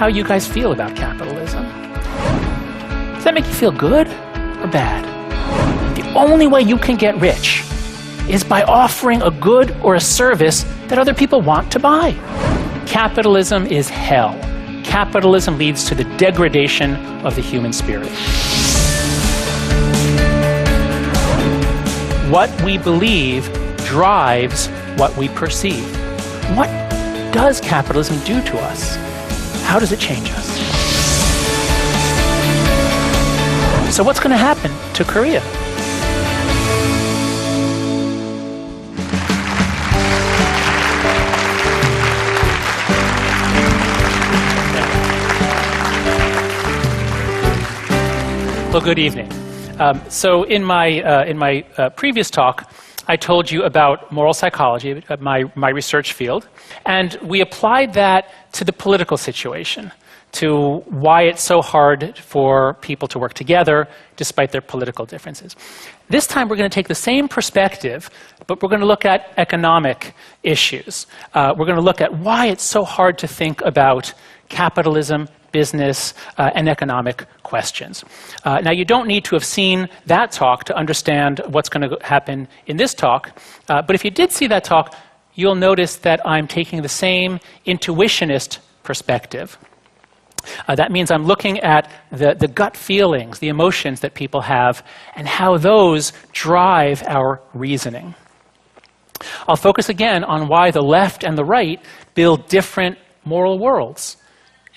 how you guys feel about capitalism. Does that make you feel good or bad? The only way you can get rich is by offering a good or a service that other people want to buy. Capitalism is hell. Capitalism leads to the degradation of the human spirit. What we believe drives what we perceive. What does capitalism do to us? How does it change us? So what's going to happen to Korea? Well, good evening. So in my previous talk, I told you about moral psychology, my research field, and we applied that to the political situation, to why it's so hard for people to work together despite their political differences. This time we're going to take the same perspective, but we're going to look at economic issues. We're going to look at why it's so hard to think about capitalism, business, and economic questions. Now, you don't need to have seen that talk to understand what's going to happen in this talk, but if you did see that talk, you'll notice that I'm taking the same intuitionist perspective. That means I'm looking at the gut feelings, the emotions that people have, and how those drive our reasoning. I'll focus again on why the left and the right build different moral worlds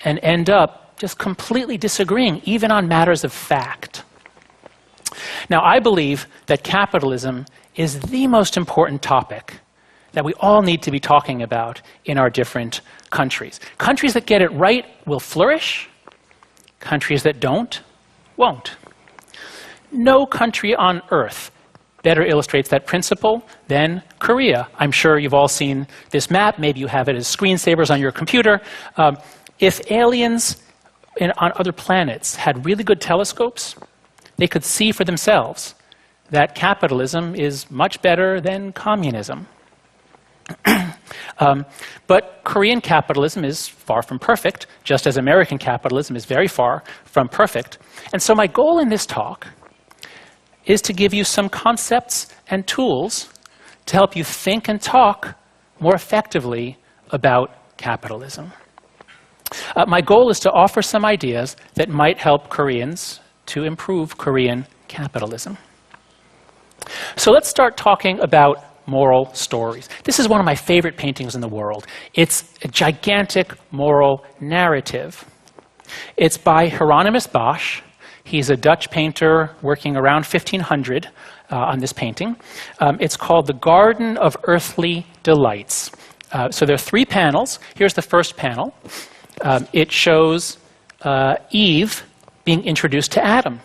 and end up just completely disagreeing, even on matters of fact. Now, I believe that capitalism is the most important topic that we all need to be talking about in our different countries. Countries that get it right will flourish. Countries that don't, won't. No country on earth better illustrates that principle than Korea. I'm sure you've all seen this map. Maybe you have it as screensavers on your computer. If aliens on other planets had really good telescopes, they could see for themselves that capitalism is much better than communism. But Korean capitalism is far from perfect, just as American capitalism is very far from perfect. And so my goal in this talk is to give you some concepts and tools to help you think and talk more effectively about capitalism. My goal is to offer some ideas that might help Koreans to improve Korean capitalism. So let's start talking about moral stories. This is one of my favorite paintings in the world. It's a gigantic moral narrative. It's by Hieronymus Bosch. He's a Dutch painter working around 1500 on this painting. It's called The Garden of Earthly Delights. So there are 3 panels. Here's the first panel. It shows Eve being introduced to Adam.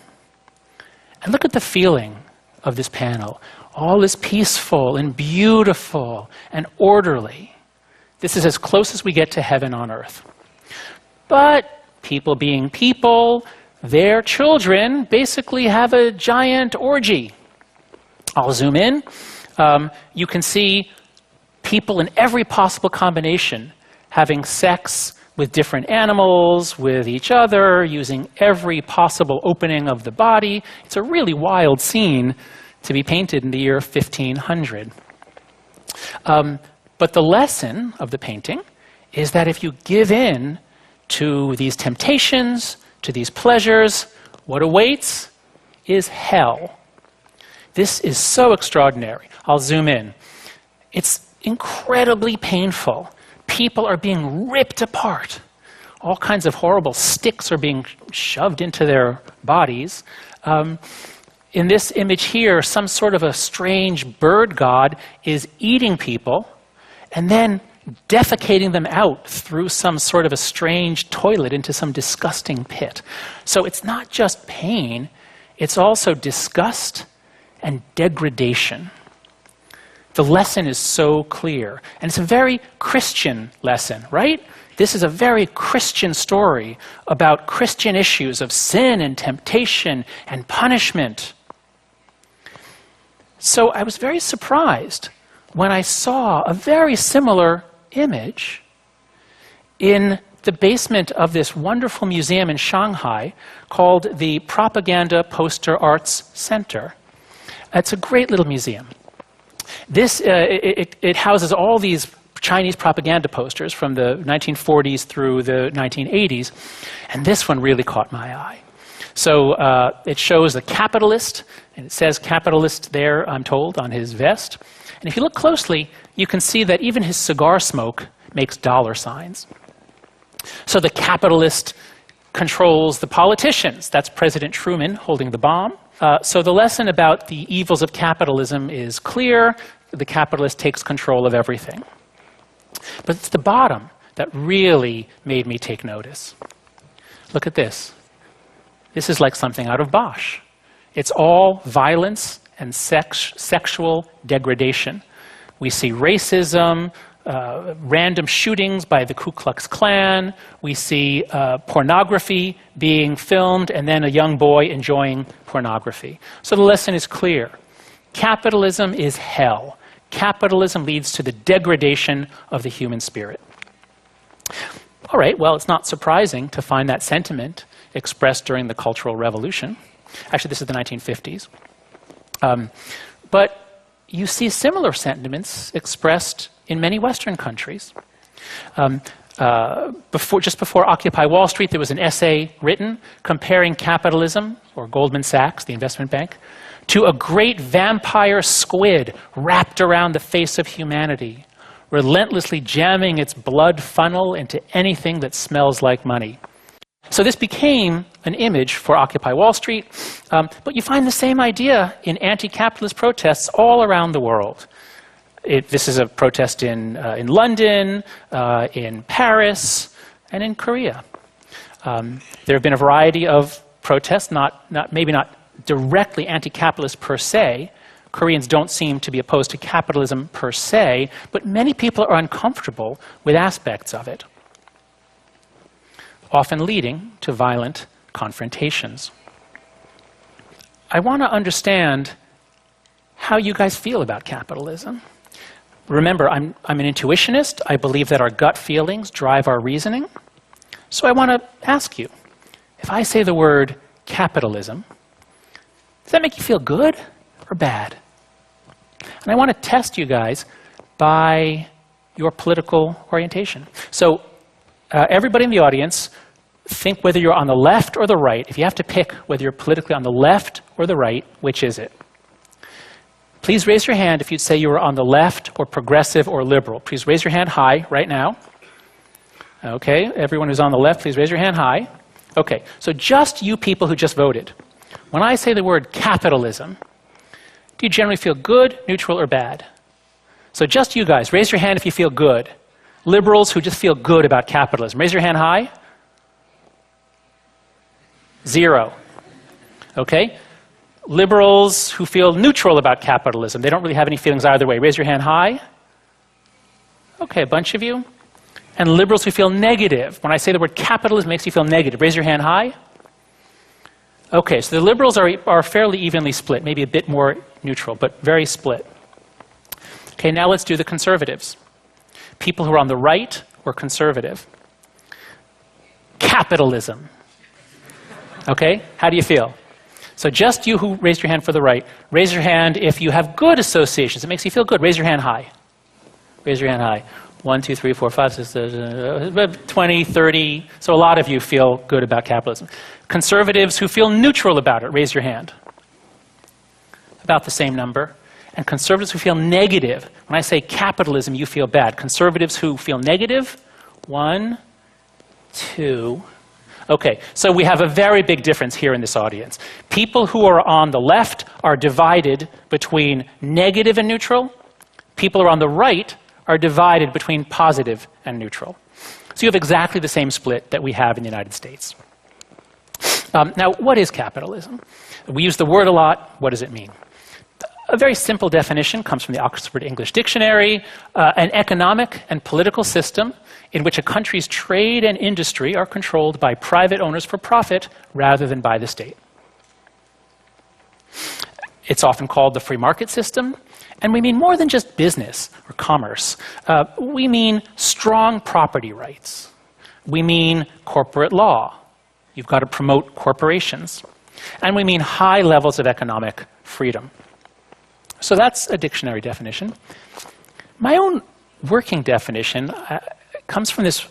And look at the feeling of this panel. All is peaceful and beautiful and orderly. This is as close as we get to heaven on earth. But people being people, their children basically have a giant orgy. I'll zoom in. You can see people in every possible combination having sex with different animals, with each other, using every possible opening of the body. It's a really wild scene to be painted in the year 1500. But the lesson of the painting is that if you give in to these temptations, to these pleasures, what awaits is hell. This is so extraordinary. I'll zoom in. It's incredibly painful. People are being ripped apart. All kinds of horrible sticks are being shoved into their bodies. In this image here, some sort of a strange bird god is eating people and then defecating them out through some sort of a strange toilet into some disgusting pit. So it's not just pain, it's also disgust and degradation. The lesson is so clear, and it's a very Christian lesson, right? This is a very Christian story about Christian issues of sin and temptation and punishment. So I was very surprised when I saw a very similar image in the basement of this wonderful museum in Shanghai called the Propaganda Poster Arts Center. It's a great little museum. It houses all these Chinese propaganda posters from the 1940s through the 1980s, and this one really caught my eye. So it shows a capitalist, and it says capitalist there, I'm told, on his vest. And if you look closely, you can see that even his cigar smoke makes dollar signs. So the capitalist controls the politicians. That's President Truman holding the bomb. So the lesson about the evils of capitalism is clear. The capitalist takes control of everything. But it's the bottom that really made me take notice. Look at this. This is like something out of Bosch. It's all violence and sexual degradation. We see racism, random shootings by the Ku Klux Klan. We see pornography being filmed, and then a young boy enjoying pornography. So the lesson is clear. Capitalism is hell. Capitalism leads to the degradation of the human spirit. All right, well, it's not surprising to find that sentiment expressed during the Cultural Revolution. Actually, this is the 1950s. But you see similar sentiments expressed in many Western countries. Just before Occupy Wall Street, there was an essay written comparing capitalism, or Goldman Sachs, the investment bank, to a great vampire squid wrapped around the face of humanity, relentlessly jamming its blood funnel into anything that smells like money. So this became an image for Occupy Wall Street, but you find the same idea in anti-capitalist protests all around the world. This is a protest in London, in Paris, and in Korea. There have been a variety of protests, maybe not directly anti-capitalist per se. Koreans don't seem to be opposed to capitalism per se, but many people are uncomfortable with aspects of it, often leading to violent confrontations. I want to understand how you guys feel about capitalism. Remember, I'm an intuitionist. I believe that our gut feelings drive our reasoning. So I want to ask you, if I say the word capitalism, does that make you feel good or bad? And I want to test you guys by your political orientation. So everybody in the audience, think whether you're on the left or the right. If you have to pick whether you're politically on the left or the right, which is it? Please raise your hand if you'd say you were on the left or progressive or liberal. Please raise your hand high right now. Okay, everyone who's on the left, please raise your hand high. Okay, so just you people who just voted. When I say the word capitalism, do you generally feel good, neutral, or bad? So just you guys, raise your hand if you feel good. Liberals who just feel good about capitalism, raise your hand high. 0. Okay? Liberals who feel neutral about capitalism, they don't really have any feelings either way. Raise your hand high. Okay, a bunch of you. And liberals who feel negative. When I say the word capitalism makes you feel negative, raise your hand high. Okay, so the liberals are fairly evenly split, maybe a bit more neutral, but very split. Okay, now let's do the conservatives. People who are on the right or conservative. Capitalism. Okay, how do you feel? So just you who raised your hand for the right, raise your hand if you have good associations. It makes you feel good. Raise your hand high. Raise your hand high. 1, 2, 3, 4, 5, 6, 20, 30. So a lot of you feel good about capitalism. Conservatives who feel neutral about it, raise your hand. About the same number. And conservatives who feel negative. When I say capitalism, you feel bad. Conservatives who feel negative, 1, 2. Okay, so we have a very big difference here in this audience. People who are on the left are divided between negative and neutral. People who are on the right are divided between positive and neutral. So you have exactly the same split that we have in the United States. Now, what is capitalism? We use the word a lot. What does it mean? A very simple definition comes from the Oxford English Dictionary, an economic and political system in which a country's trade and industry are controlled by private owners for profit rather than by the state. It's often called the free market system, and we mean more than just business or commerce. We mean strong property rights, We mean corporate law. You've got to promote corporations. And we mean high levels of economic freedom. So that's a dictionary definition. My own working definition comes from this,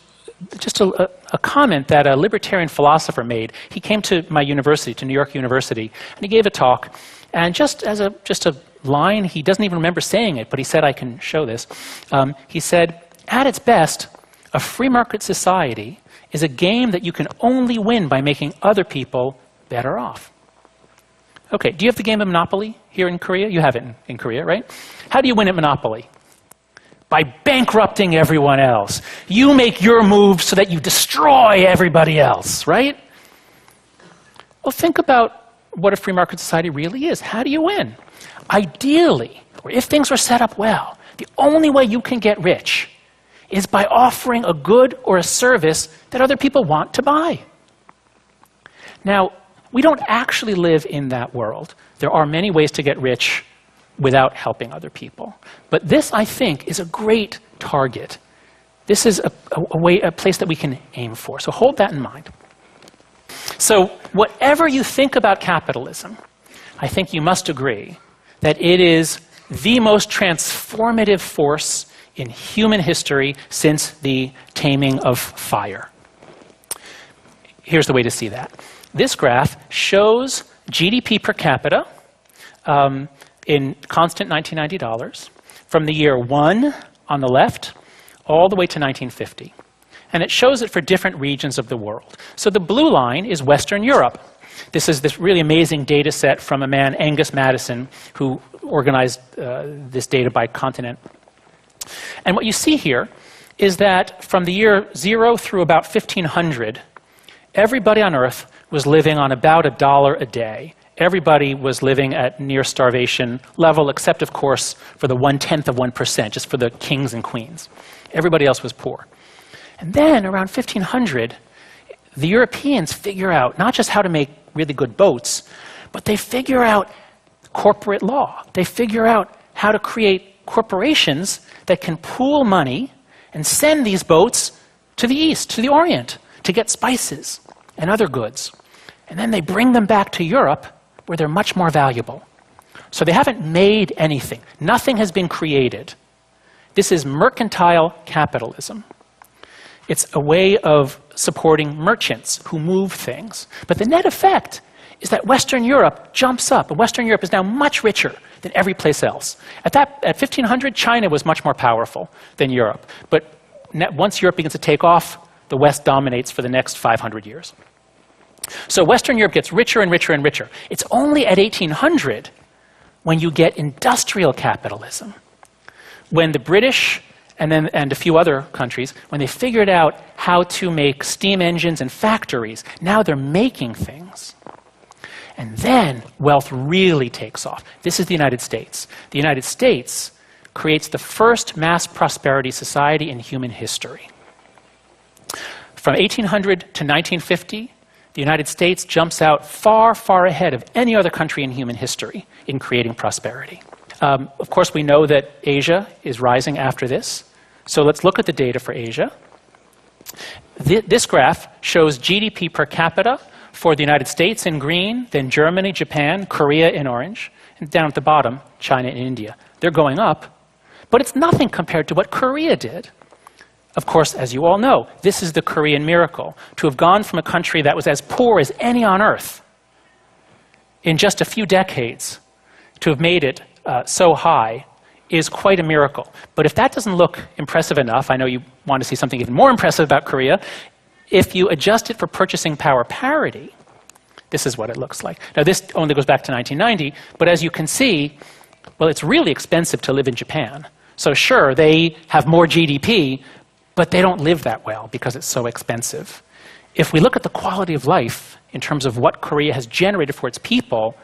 just a comment that a libertarian philosopher made. He came to my university, to New York University, and he gave a talk. And just as a line, he doesn't even remember saying it, but he said, I can show this. He said, at its best, a free market society is a game that you can only win by making other people better off. Okay, do you have the game of Monopoly here in Korea? You have it in Korea, right? How do you win at Monopoly? By bankrupting everyone else. You make your move so that you destroy everybody else, right? Well, think about what a free market society really is. How do you win? Ideally, or if things are set up well, the only way you can get rich is by offering a good or a service that other people want to buy. Now, we don't actually live in that world. There are many ways to get rich without helping other people. But this, I think, is a great target. This is a place that we can aim for. So hold that in mind. So whatever you think about capitalism, I think you must agree that it is the most transformative force in human history since the taming of fire. Here's the way to see that. This graph shows GDP per capita in constant $1990 from the year 1 on the left all the way to 1950. And it shows it for different regions of the world. So the blue line is Western Europe. This is this really amazing data set from a man, Angus Madison, who organized this data by continent. And what you see here is that from the year 0 through about 1500, everybody on Earth was living on about $1 a day. Everybody was living at near starvation level, except, of course, for the 0.1%, just for the kings and queens. Everybody else was poor. And then, around 1500, the Europeans figure out not just how to make really good boats, but they figure out corporate law. They figure out how to create corporations that can pool money and send these boats to the East, to the Orient, to get spices and other goods. And then they bring them back to Europe, where they're much more valuable. So they haven't made anything. Nothing has been created. This is mercantile capitalism. It's a way of supporting merchants who move things. But the net effect is that Western Europe jumps up, and Western Europe is now much richer than every place else. At 1500, China was much more powerful than Europe. But once Europe begins to take off, the West dominates for the next 500 years. So Western Europe gets richer and richer and richer. It's only at 1800 when you get industrial capitalism, when the British and a few other countries, when they figured out how to make steam engines and factories, now they're making things. And then wealth really takes off. This is the United States. The United States creates the first mass prosperity society in human history. From 1800 to 1950, the United States jumps out far, far ahead of any other country in human history in creating prosperity. Of course, we know that Asia is rising after this. So let's look at the data for Asia. This graph shows GDP per capita for the United States in green, then Germany, Japan, Korea in orange, and down at the bottom, China and India. They're going up, but it's nothing compared to what Korea did. Of course, as you all know, this is the Korean miracle. To have gone from a country that was as poor as any on earth in just a few decades, to have made it so high, is quite a miracle. But if that doesn't look impressive enough, I know you want to see something even more impressive about Korea, if you adjust it for purchasing power parity, this is what it looks like. Now, this only goes back to 1990, but as you can see, well, it's really expensive to live in Japan. So sure, they have more GDP, but they don't live that well because it's so expensive. If we look at the quality of life in terms of what Korea has generated for its people,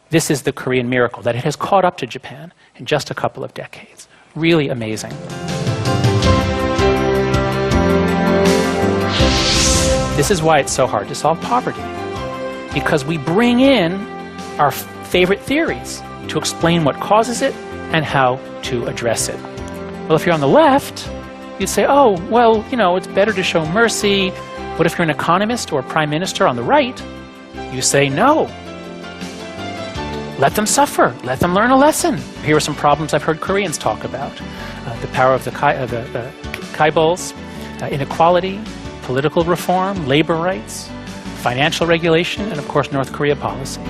this is the Korean miracle, that it has caught up to Japan in just a couple of decades. Really amazing. This is why it's so hard to solve poverty, because we bring in our favorite theories to explain what causes it and how to address it. Well, if you're on the left, you'd say, oh, well, it's better to show mercy. But if you're an economist or a prime minister on the right, you say no. Let them suffer. Let them learn a lesson. Here are some problems I've heard Koreans talk about. The power of the Kaibols, inequality, political reform, labor rights, financial regulation, and of course North Korea policy.